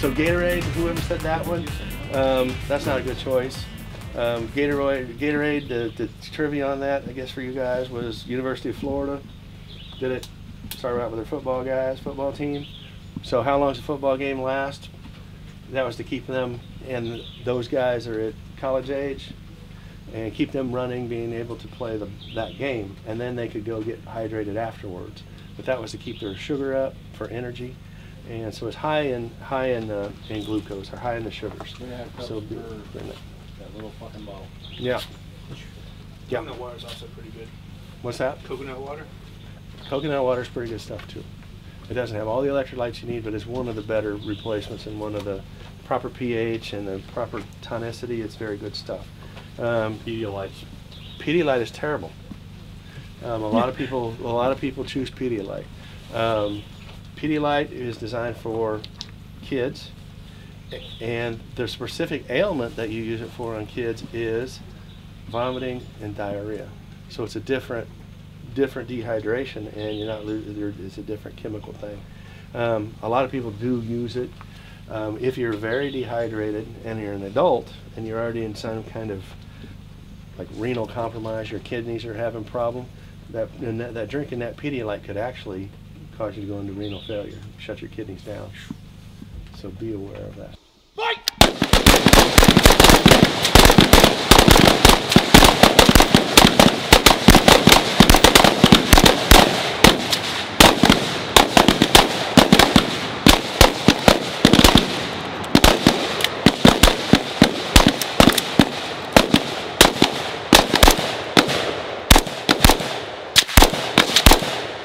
So Gatorade, whoever said that one, that's not a good choice. Gatorade, the trivia on that, I guess for you guys, was University of Florida. Did it, started out with their football team. So how long does a football game last? That was to keep them, and those guys are at college age, and keep them running, being able to play that game, and then they could go get hydrated afterwards. But that was to keep their sugar up for energy, and so it's high in glucose, or high in the sugars. So that little fucking bottle. Yeah. Coconut water is also pretty good. What's that? Coconut water. Coconut water is pretty good stuff too. It doesn't have all the electrolytes you need, but it's one of the better replacements, and one of the proper pH and the proper tonicity. It's very good stuff. Pedialyte. Pedialyte is terrible. A lot of people choose Pedialyte. Pedialyte is designed for kids, and the specific ailment that you use it for on kids is vomiting and diarrhea. So it's a different dehydration, and you're not losing. It's a different chemical thing. A lot of people do use it. If you're very dehydrated and you're an adult and you're already in some kind of like renal compromise, your kidneys are having problem, that drinking that Pedialyte could actually cause you to go into renal failure, shut your kidneys down. So be aware of that.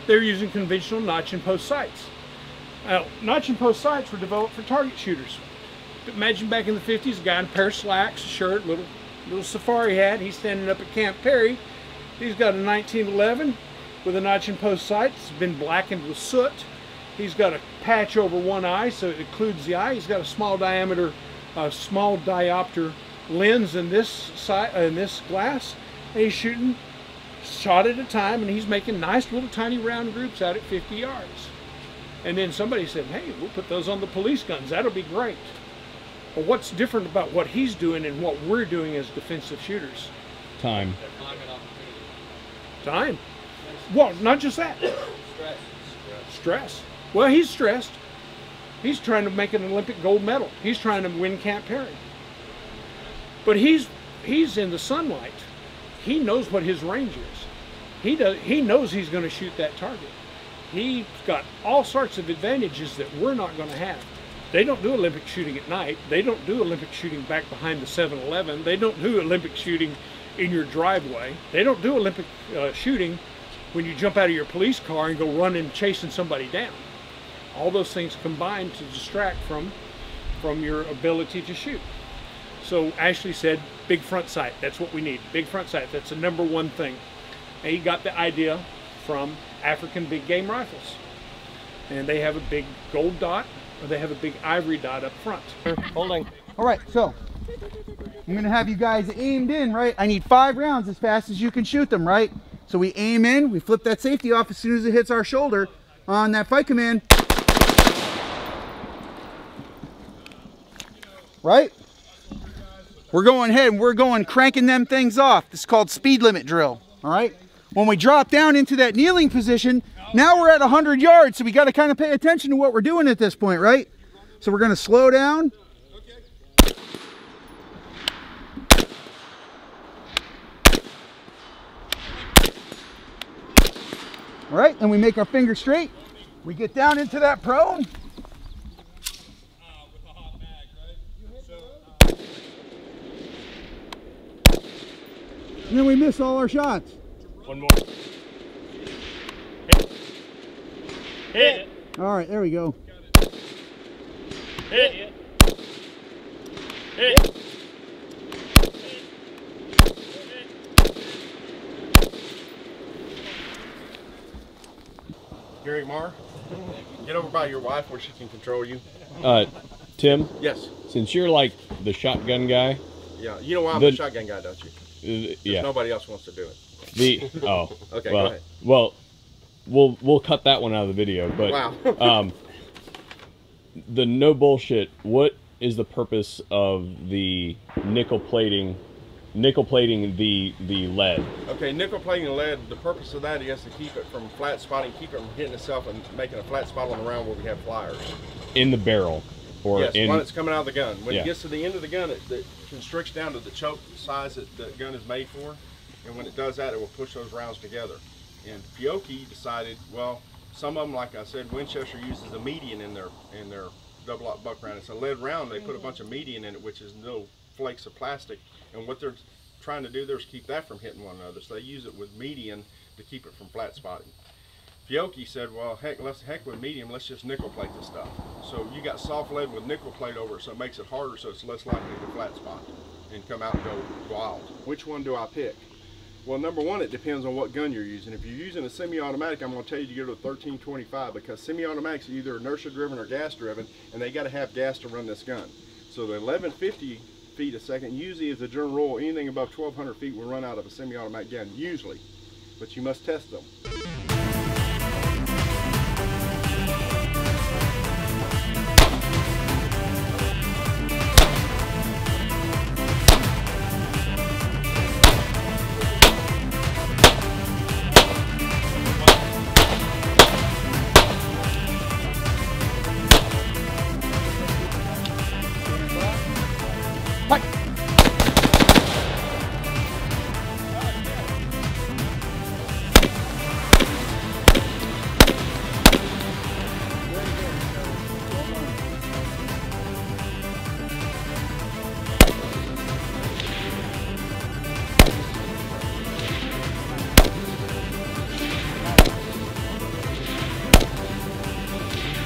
They're using conventional notch and post sights. Now, notch and post sights were developed for target shooters. Imagine back in the 50s, a guy in a pair of slacks, a shirt, little safari hat. He's standing up at Camp Perry. He's got a 1911 with a notch and post sight. It's been blackened with soot. He's got a patch over one eye, so it occludes the eye. He's got a small diameter, small diopter lens in this glass, and he's shooting shot at a time, and he's making nice little tiny round groups out at 50 yards. And then somebody said, hey, we'll put those on the police guns. That'll be great. But what's different about what he's doing and what we're doing as defensive shooters? Time. Time. Well, not just that. Stress. Well, he's stressed. He's trying to make an Olympic gold medal. He's trying to win Camp Perry. But he's in the sunlight. He knows what his range is. He knows he's going to shoot that target. He's got all sorts of advantages that we're not going to have. They don't do Olympic shooting at night. They don't do Olympic shooting back behind the 7-Eleven. They don't do Olympic shooting in your driveway. They don't do Olympic shooting when you jump out of your police car and go running chasing somebody down. All those things combine to distract from your ability to shoot. So Ashley said, big front sight, that's what we need. Big front sight, that's the #1 thing. And he got the idea from African big game rifles. And they have a big gold dot, or they have a big ivory dot up front. Holding. All right, so I'm gonna have you guys aimed in, right? I need 5 rounds as fast as you can shoot them, right? So we aim in, we flip that safety off as soon as it hits our shoulder on that fight command. Right? We're going ahead and we're going cranking them things off. This is called speed limit drill, all right? When we drop down into that kneeling position, now we're at 100 yards, so we got to kind of pay attention to what we're doing at this point, right? So we're going to slow down. All right, and we make our finger straight. We get down into that prone. And then we miss all our shots. One more. Hit it. All right, there we go. Hit it. Hit it. Gary Marr, get over by your wife where she can control you. Tim? Yes. Since you're like the shotgun guy. Yeah, you know why I'm the shotgun guy, don't you? Yeah. Nobody else wants to do it. Okay, well, go ahead. Well, we'll cut that one out of the video, but wow. the no bullshit, what is the purpose of the nickel plating the lead? Okay, nickel plating the lead, the purpose of that is to keep it from flat spotting, keep it from hitting itself and making a flat spot on the round where we have flyers. In the barrel? Or yes, in... when it's coming out of the gun. When yeah. it gets to the end of the gun, it constricts down to the choke size that the gun is made for. And when it does that, it will push those rounds together. And Fiocchi decided, well, some of them, like I said, Winchester uses a median in their double-aught buck round. It's a lead round. They put a bunch of median in it, which is no flakes of plastic. And what they're trying to do there is keep that from hitting one another. So they use it with median to keep it from flat spotting. Fiocchi said, well, heck with medium, let's just nickel plate this stuff. So you got soft lead with nickel plate over it, so it makes it harder, so it's less likely to flat spot and come out and go wild. Which one do I pick? Well, number one, it depends on what gun you're using. If you're using a semi-automatic, I'm going to tell you to go to a 1325 because semi-automatics are either inertia driven or gas driven, and they got to have gas to run this gun. So the 1150 feet a second usually is a general rule. Anything above 1200 feet will run out of a semi-automatic gun, usually, but you must test them.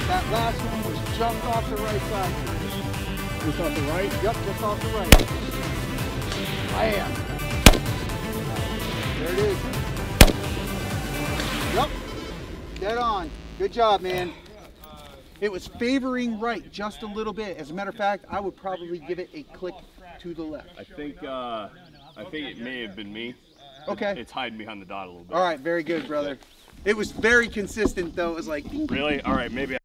That last one was just off the right side. Just off the right? Yep, just off the right. Bam. There it is. Yep. Dead on. Good job, man. It was favoring right just a little bit. As a matter of fact, I would probably give it a click to the left. I think it may have been me. Okay. It's hiding behind the dot a little bit. All right, very good, brother. It was very consistent, though. It was like... Really? All right, maybe